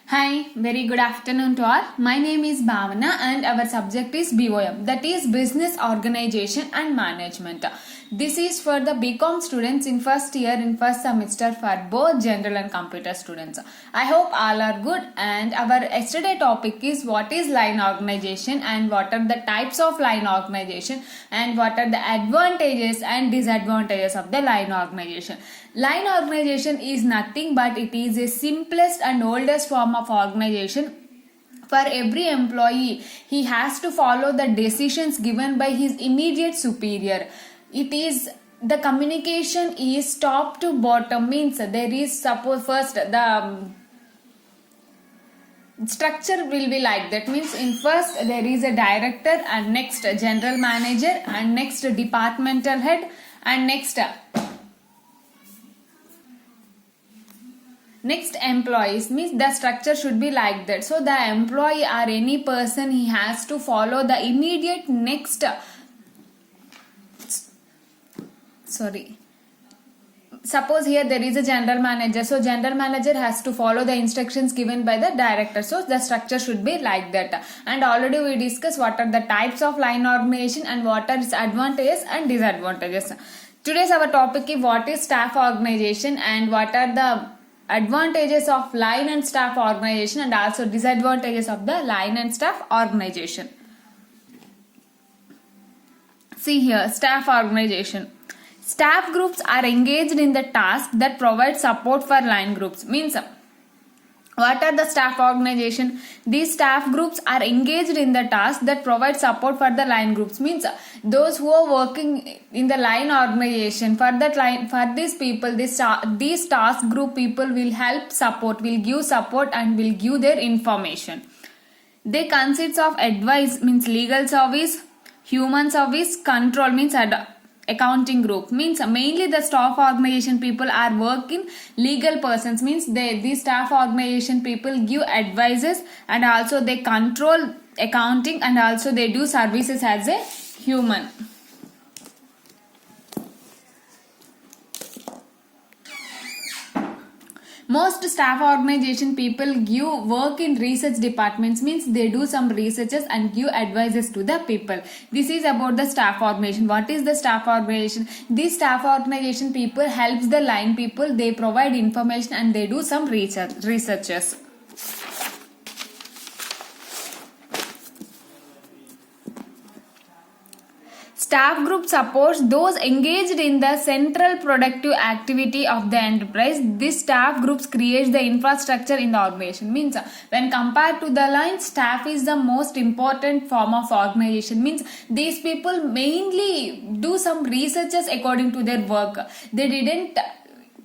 Hi, very good afternoon to all. My name is Bhavana and our subject is BOM, that is Business Organization and Management. This is for the BCom students in first year in first semester for both general and computer students. I hope all are good, and our yesterday topic is what is line organization and what are the types of line organization and what are the advantages and disadvantages of the line organization. Line organization is nothing but it is the simplest and oldest form of organization. For every employee, he has to follow the decisions given by his immediate superior. It is the communication is top to bottom, means there is, suppose first the structure will be like that, means in first there is a director and next a general manager and next a departmental head and next employees, means the structure should be like that. So the employee or any person, he has to follow the immediate next suppose here there is a general manager, so general manager has to follow the instructions given by the director. So the structure should be like that. And already we discussed what are the types of line organization and what are its advantages and disadvantages. Today's our topic is what is staff organization and what are the advantages of line and staff organization and also disadvantages of the line and staff organization. See here, staff organization. Staff groups are engaged in the task that provide support for line groups. Means what are the staff organization? These staff groups are engaged in the task that provide support for the line groups. Means those who are working in the line organization, for that line, for these people, these task group people will help support, will give support and will give their information. They consist of advice, means legal service, human service, control, means accounting group, means mainly the staff organization people are working legal persons, means these staff organization people give advices and also they control accounting and also they do services as a human. Most staff organization people give work in research departments, means they do some researches and give advices to the people. This is about the staff organization. What is the staff organization? This staff organization people helps the line people. They provide information and they do some researches. Staff group supports those engaged in the central productive activity of the enterprise. This staff groups creates the infrastructure in the organization. Means when compared to the line, staff is the most important form of organization. Means these people mainly do some researches according to their work. They didn't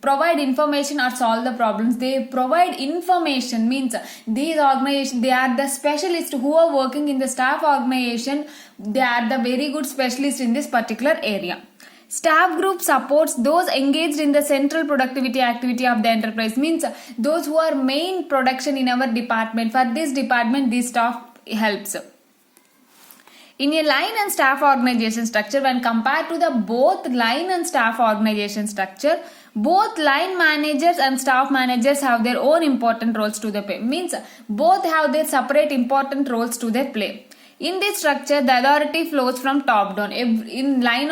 provide information or solve the problems, they provide information. Means these organizations, they are the specialists who are working in the staff organization. They are the very good specialists in this particular area. Staff group supports those engaged in the central productivity activity of the enterprise, means those who are main production in our department. For this department, this staff helps. In a line and staff organization structure, when compared to the both line and staff organization structure, both line managers and staff managers have their own important roles to the play. Means both have their separate important roles to their play. In this structure, the authority flows from top down. In line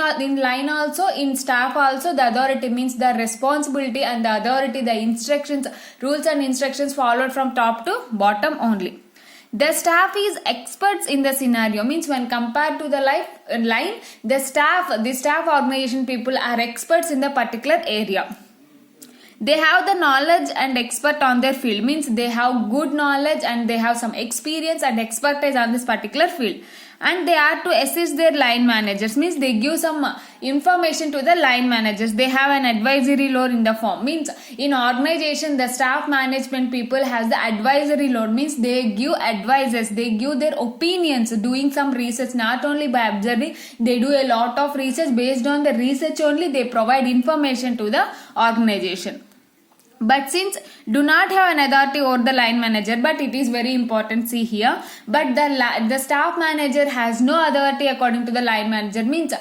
also, in staff also, the authority means the responsibility and the authority, the instructions, rules and instructions followed from top to bottom only. The staff is experts in the scenario, means when compared to the line, the staff organization people are experts in the particular area. They have the knowledge and expert on their field, means they have good knowledge and they have some experience and expertise on this particular field. And they are to assist their line managers, means they give some information to the line managers. They have an advisory role in the form, means in organization the staff management people has the advisory role, means they give advices, they give their opinions, doing some research, not only by observing, they do a lot of research. Based on the research only, they provide information to the organization. But since do not have an authority over the line manager, but it is very important, see here, but the staff manager has no authority according to the line manager, means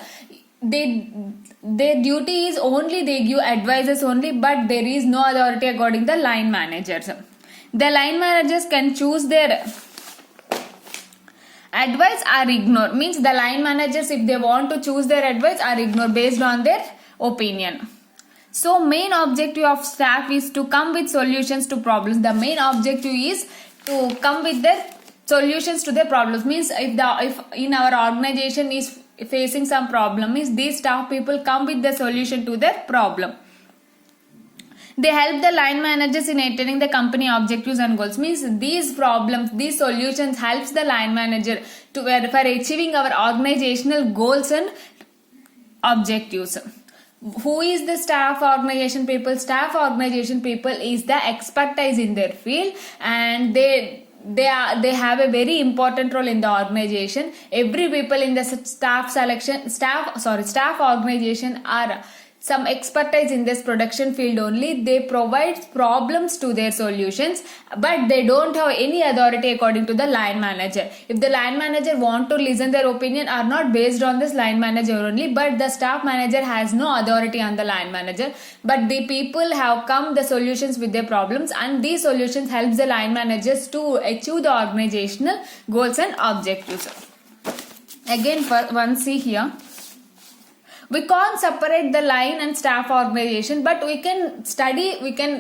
their duty is only they give advices only, but there is no authority according to the line managers. The line managers can choose their advice or ignore. Means the line managers, if they want to choose their advice or ignore based on their opinion. So main objective of staff is to come with solutions to problems. The main objective is to come with the solutions to the problems. Means if in our organization is facing some problem, means these staff people come with the solution to the problem. They help the line managers in attaining the company objectives and goals. Means these problems, these solutions helps the line manager to for achieving our organizational goals and objectives. Who is the staff organization people? Staff organization people is the expertise in their field, and they have a very important role in the organization. Every people in the staff organization are some expertise in this production field only. They provide problems to their solutions, but they don't have any authority according to the line manager. If the line manager want to listen, their opinion are not based on this line manager only, but the staff manager has no authority on the line manager. But the people have come the solutions with their problems, and these solutions helps the line managers to achieve the organizational goals and objectives. Again, see here. We can't separate the line and staff organization, but we can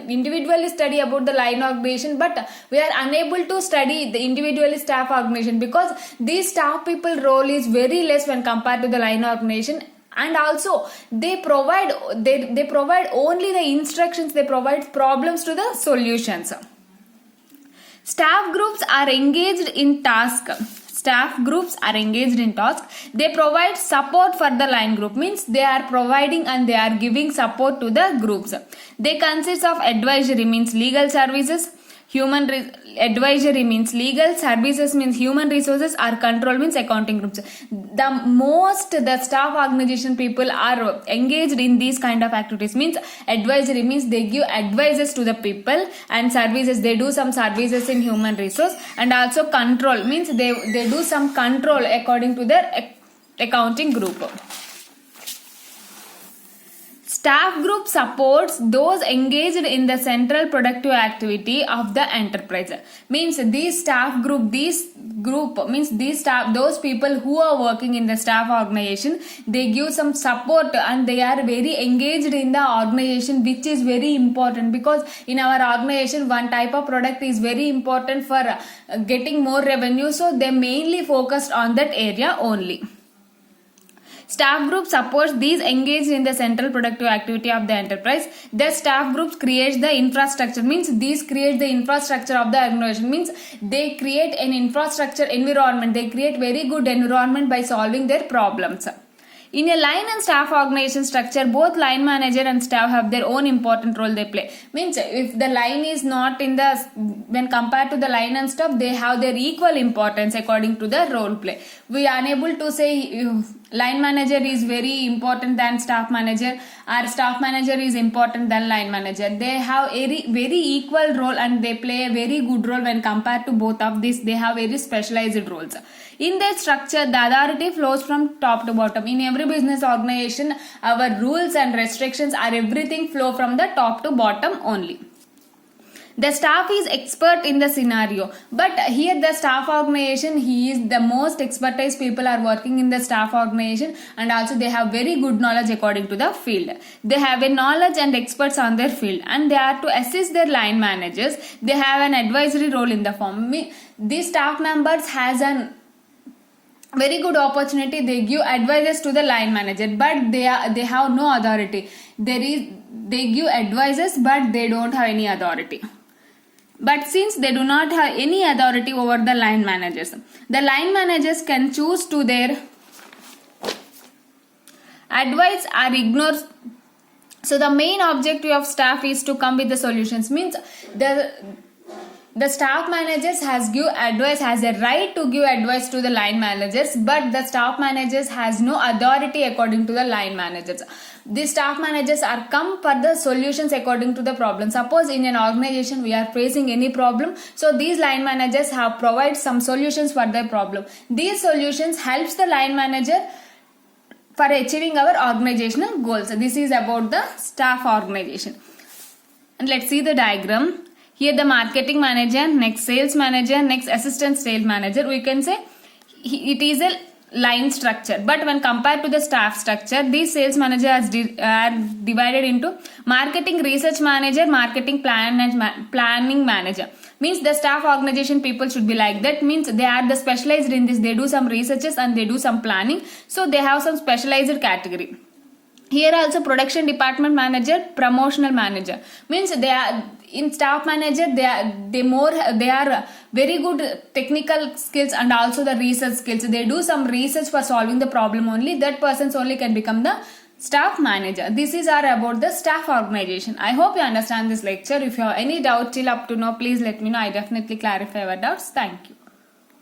individually study about the line organization, but we are unable to study the individually staff organization because these staff people role is very less when compared to the line organization. And also they provide only the instructions, they provide problems to the solutions. Staff groups are engaged in task. Staff groups are engaged in tasks. They provide support for the line group. Means they are providing and they are giving support to the groups. They consist of advisory, means legal services. Advisory means legal services, means human resources, or control means accounting groups. The staff organization people are engaged in these kind of activities. Means advisory means they give advices to the people, and services, they do some services in human resource. And also control means they do some control according to their accounting group. Staff group supports those engaged in the central productive activity of the enterprise. Means these staff group, those people who are working in the staff organization, they give some support and they are very engaged in the organization, which is very important because in our organization one type of product is very important for getting more revenue, so they mainly focused on that area only. Staff group supports these engaged in the central productive activity of the enterprise. The staff groups create the infrastructure, means these create the infrastructure of the organization, means they create an infrastructure environment, they create very good environment by solving their problems. In a line and staff organization structure, both line manager and staff have their own important role they play. Means if the line is not in the, when compared to the line and staff, they have their equal importance according to the role play. We are unable to say line manager is very important than staff manager, or staff manager is important than line manager. They have a very equal role and they play a very good role when compared to both of these. They have very specialized roles. In their structure, the authority flows from top to bottom. In every business organization, our rules and restrictions are everything flow from the top to bottom only. The staff is expert in the scenario, but here the staff organization, he is the most expertise people are working in the staff organization, and also they have very good knowledge according to the field. They have a knowledge and experts on their field, and they are to assist their line managers. They have an advisory role in the firm. These staff members has an very good opportunity. They give advices to the line manager, but they have no authority. They give advices, but they don't have any authority. But since they do not have any authority over the line managers, the line managers can choose to their advise or ignore. So the main objective of staff is to come with the solutions. Means the staff managers has a right to give advice to the line managers, but the staff managers has no authority according to the line managers. The staff managers are come for the solutions according to the problem. Suppose in an organization we are facing any problem, so these line managers have provide some solutions for the problem. These solutions helps the line manager for achieving our organizational goals. This is about the staff organization. And let's see the diagram. Here the marketing manager, next sales manager, next assistant sales manager. We can say it is a line structure, but when compared to the staff structure, these sales manager are divided into marketing research manager, marketing planning manager. Means the staff organization people should be like that. Means they are the specialized in this. They do some researches and they do some planning. So they have some specialized category. Here also production department manager, promotional manager. Means they are in staff manager, they are very good technical skills and also the research skills. They do some research for solving the problem only. That persons only can become the staff manager. This is all about the staff organization. I hope you understand this lecture. If you have any doubt till up to now, please let me know. I definitely clarify your doubts. Thank you.